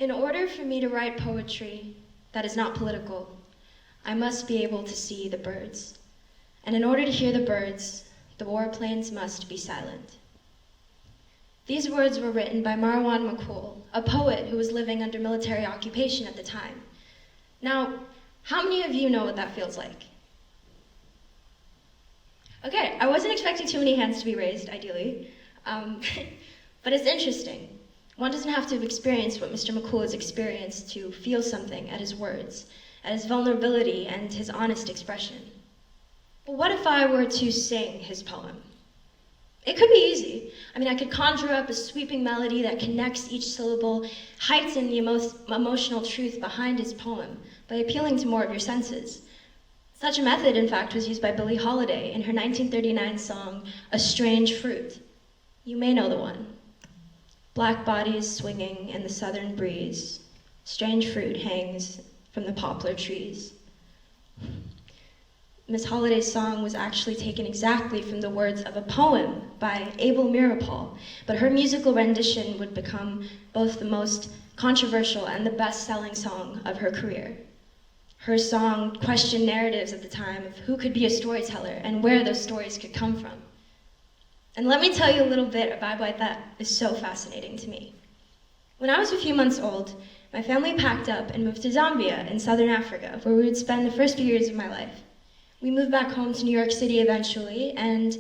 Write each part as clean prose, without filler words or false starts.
In order for me to write poetry that is not political, I must be able to see the birds. And in order to hear the birds, the warplanes must be silent. These words were written by Marwan Makul, a poet who was living under military occupation at the time. Now, how many of you know what that feels like? Okay, I wasn't expecting too many hands to be raised, ideally. But it's interesting. One doesn't have to have experienced what Mr. McCool has experienced to feel something at his words, at his vulnerability and his honest expression. But what if I were to sing his poem? It could be easy. I mean, I could conjure up a sweeping melody that connects each syllable, heighten the emotional truth behind his poem by appealing to more of your senses. Such a method, in fact, was used by Billie Holiday in her 1939 song, A Strange Fruit. You may know the one. Black bodies swinging in the southern breeze, strange fruit hangs from the poplar trees. Miss Holliday's song was actually taken exactly from the words of a poem by Abel Meeropol, but her musical rendition would become both the most controversial and the best-selling song of her career. Her song questioned narratives at the time of who could be a storyteller and where those stories could come from. And let me tell you a little bit about why that is so fascinating to me. When I was a few months old, my family packed up and moved to Zambia in southern Africa, where we would spend the first few years of my life. We moved back home to New York City eventually, and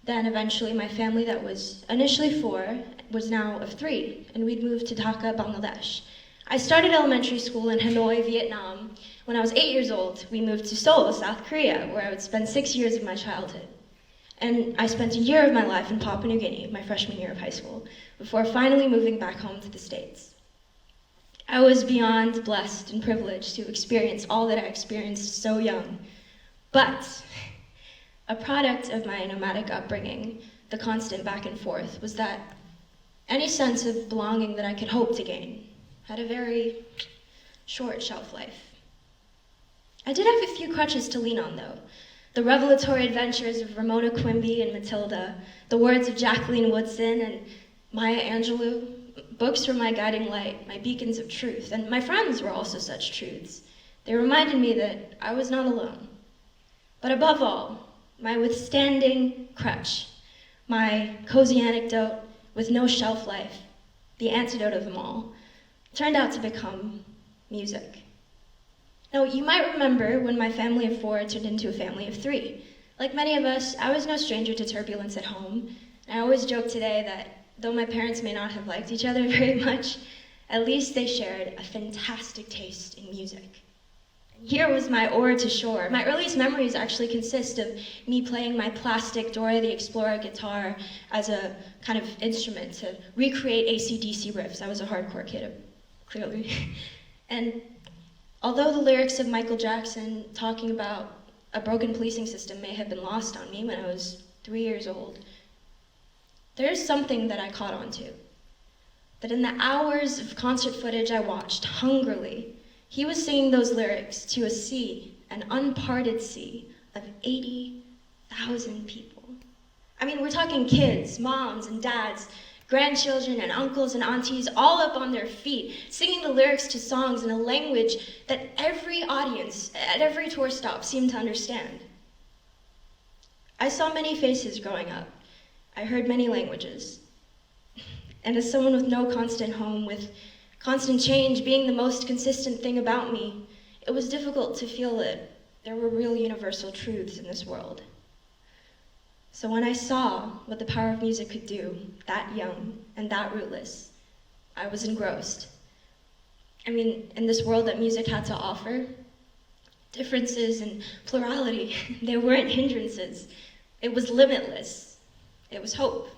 then eventually my family that was initially 4 was now of 3, and we'd moved to Dhaka, Bangladesh. I started elementary school in Hanoi, Vietnam. When I was 8 years old, we moved to Seoul, South Korea, where I would spend 6 years of my childhood. And I spent a year of my life in Papua New Guinea, my freshman year of high school, before finally moving back home to the States. I was beyond blessed and privileged to experience all that I experienced so young. But a product of my nomadic upbringing, the constant back and forth, was that any sense of belonging that I could hope to gain had a very short shelf life. I did have a few crutches to lean on, though. The revelatory adventures of Ramona Quimby and Matilda, the words of Jacqueline Woodson and Maya Angelou, books were my guiding light, my beacons of truth, and my friends were also such truths. They reminded me that I was not alone. But above all, my withstanding crutch, my cozy anecdote with no shelf life, the antidote of them all, turned out to become music. Now, you might remember when my family of 4 turned into a family of 3. Like many of us, I was no stranger to turbulence at home. And I always joke today that though my parents may not have liked each other very much, at least they shared a fantastic taste in music. And here was my oar to shore. My earliest memories actually consist of me playing my plastic Dora the Explorer guitar as a kind of instrument to recreate AC/DC riffs. I was a hardcore kid, clearly. And although the lyrics of Michael Jackson talking about a broken policing system may have been lost on me when I was 3 years old, there is something that I caught on to. That in the hours of concert footage I watched hungrily, he was singing those lyrics to a sea, an unparted sea of 80,000 people. I mean, we're talking kids, moms and dads, grandchildren and uncles and aunties, all up on their feet, singing the lyrics to songs in a language that every audience at every tour stop seemed to understand. I saw many faces growing up. I heard many languages. And as someone with no constant home, with constant change being the most consistent thing about me, it was difficult to feel that there were real universal truths in this world. So when I saw what the power of music could do, that young and that rootless, I was engrossed. I mean, in this world that music had to offer, differences and plurality, they weren't hindrances. It was limitless. It was hope.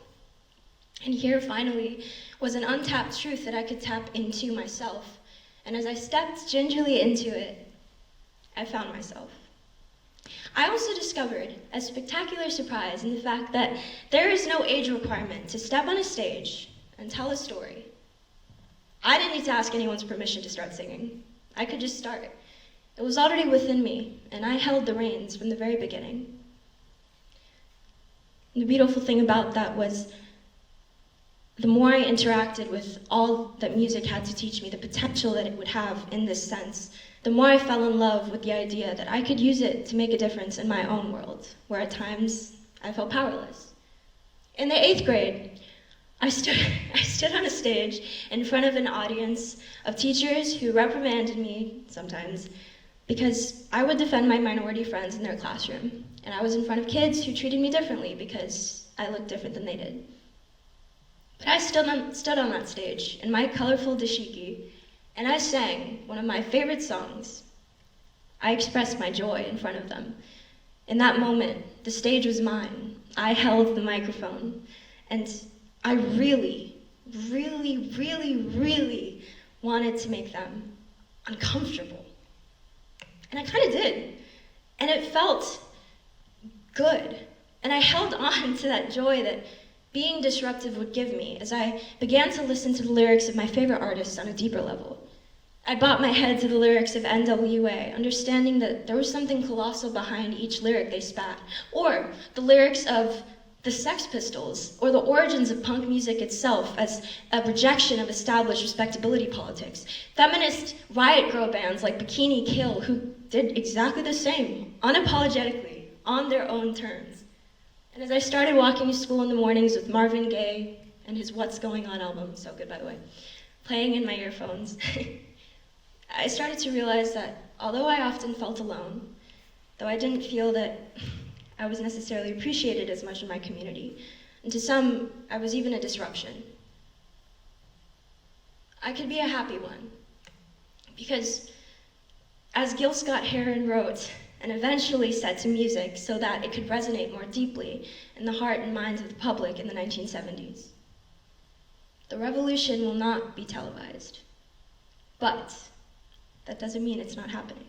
And here, finally, was an untapped truth that I could tap into myself. And as I stepped gingerly into it, I found myself. I also discovered a spectacular surprise in the fact that there is no age requirement to step on a stage and tell a story. I didn't need to ask anyone's permission to start singing. I could just start. It was already within me, and I held the reins from the very beginning. And the beautiful thing about that was the more I interacted with all that music had to teach me, the potential that it would have in this sense, the more I fell in love with the idea that I could use it to make a difference in my own world, where at times I felt powerless. In the 8th grade, I stood on a stage in front of an audience of teachers who reprimanded me sometimes because I would defend my minority friends in their classroom. And I was in front of kids who treated me differently because I looked different than they did. But I stood on that stage in my colorful dashiki, and I sang one of my favorite songs. I expressed my joy in front of them. In that moment, the stage was mine. I held the microphone, and I really, really, really, really wanted to make them uncomfortable. And I kind of did. And it felt good. And I held on to that joy that being disruptive would give me as I began to listen to the lyrics of my favorite artists on a deeper level. I bopped my head to the lyrics of NWA, understanding that there was something colossal behind each lyric they spat, or the lyrics of the Sex Pistols, or the origins of punk music itself as a rejection of established respectability politics. Feminist riot girl bands like Bikini Kill, who did exactly the same, unapologetically, on their own terms. And as I started walking to school in the mornings with Marvin Gaye and his What's Going On album, so good by the way, playing in my earphones, I started to realize that although I often felt alone, though I didn't feel that I was necessarily appreciated as much in my community, and to some, I was even a disruption, I could be a happy one. Because as Gil Scott-Heron wrote, and eventually set to music so that it could resonate more deeply in the heart and minds of the public in the 1970s, the revolution will not be televised. But that doesn't mean it's not happening.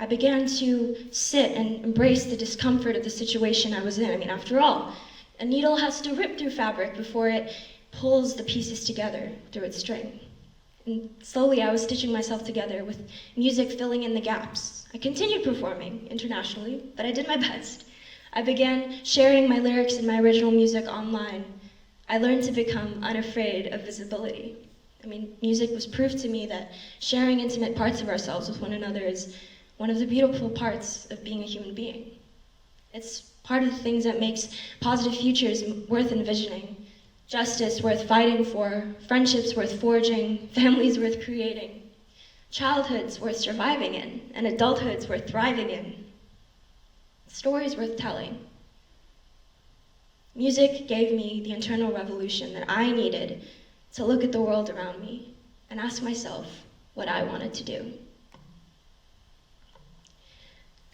I began to sit and embrace the discomfort of the situation I was in. I mean, after all, a needle has to rip through fabric before it pulls the pieces together through its string. And slowly I was stitching myself together with music filling in the gaps. I continued performing internationally, but I did my best. I began sharing my lyrics and my original music online. I learned to become unafraid of visibility. I mean, music was proof to me that sharing intimate parts of ourselves with one another is one of the beautiful parts of being a human being. It's part of the things that makes positive futures worth envisioning, justice worth fighting for, friendships worth forging, families worth creating, childhoods worth surviving in, and adulthoods worth thriving in, stories worth telling. Music gave me the internal revolution that I needed to look at the world around me and ask myself what I wanted to do.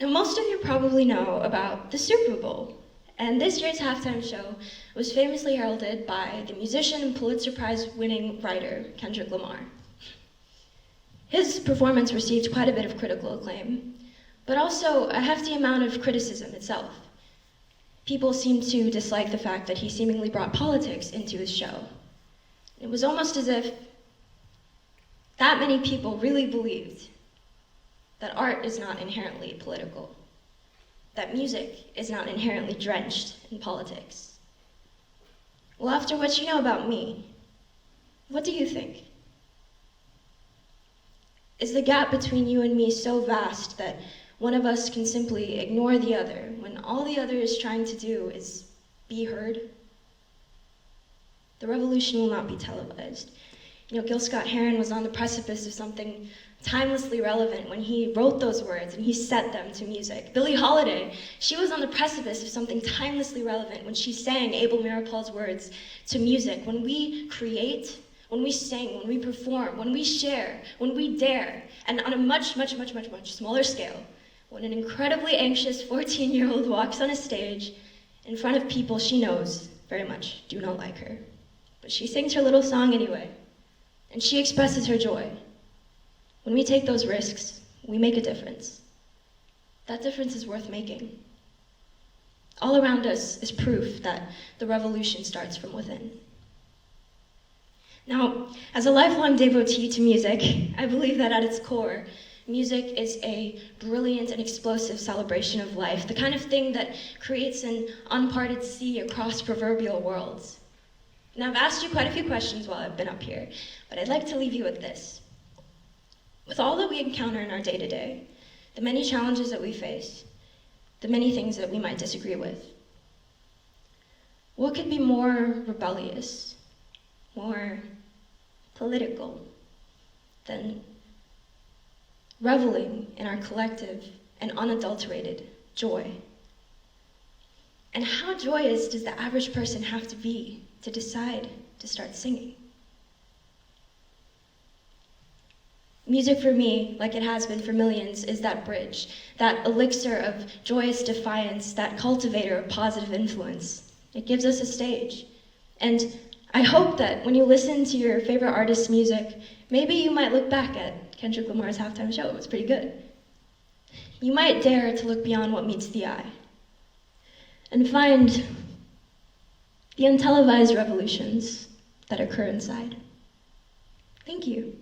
Now, most of you probably know about the Super Bowl, and this year's halftime show was famously heralded by the musician and Pulitzer Prize-winning writer, Kendrick Lamar. His performance received quite a bit of critical acclaim, but also a hefty amount of criticism itself. People seemed to dislike the fact that he seemingly brought politics into his show. It was almost as if that many people really believed that art is not inherently political, that music is not inherently drenched in politics. Well, after what you know about me, what do you think? Is the gap between you and me so vast that one of us can simply ignore the other when all the other is trying to do is be heard? The revolution will not be televised. You know, Gil Scott-Heron was on the precipice of something timelessly relevant when he wrote those words and he set them to music. Billie Holiday, she was on the precipice of something timelessly relevant when she sang Abel Meeropol's words to music. When we create, when we sing, when we perform, when we share, when we dare, and on a much, much, much, much, much smaller scale, when an incredibly anxious 14-year-old walks on a stage in front of people she knows very much do not like her, but she sings her little song anyway, and she expresses her joy. When we take those risks, we make a difference. That difference is worth making. All around us is proof that the revolution starts from within. Now, as a lifelong devotee to music, I believe that at its core, music is a brilliant and explosive celebration of life, the kind of thing that creates an unparted sea across proverbial worlds. Now, I've asked you quite a few questions while I've been up here, but I'd like to leave you with this. With all that we encounter in our day-to-day, the many challenges that we face, the many things that we might disagree with, what could be more rebellious, more political than reveling in our collective and unadulterated joy? And how joyous does the average person have to be to decide to start singing? Music for me, like it has been for millions, is that bridge, that elixir of joyous defiance, that cultivator of positive influence. It gives us a stage. And I hope that when you listen to your favorite artist's music, maybe you might look back at Kendrick Lamar's halftime show. It was pretty good. You might dare to look beyond what meets the eye and find the untelevised revolutions that occur inside. Thank you.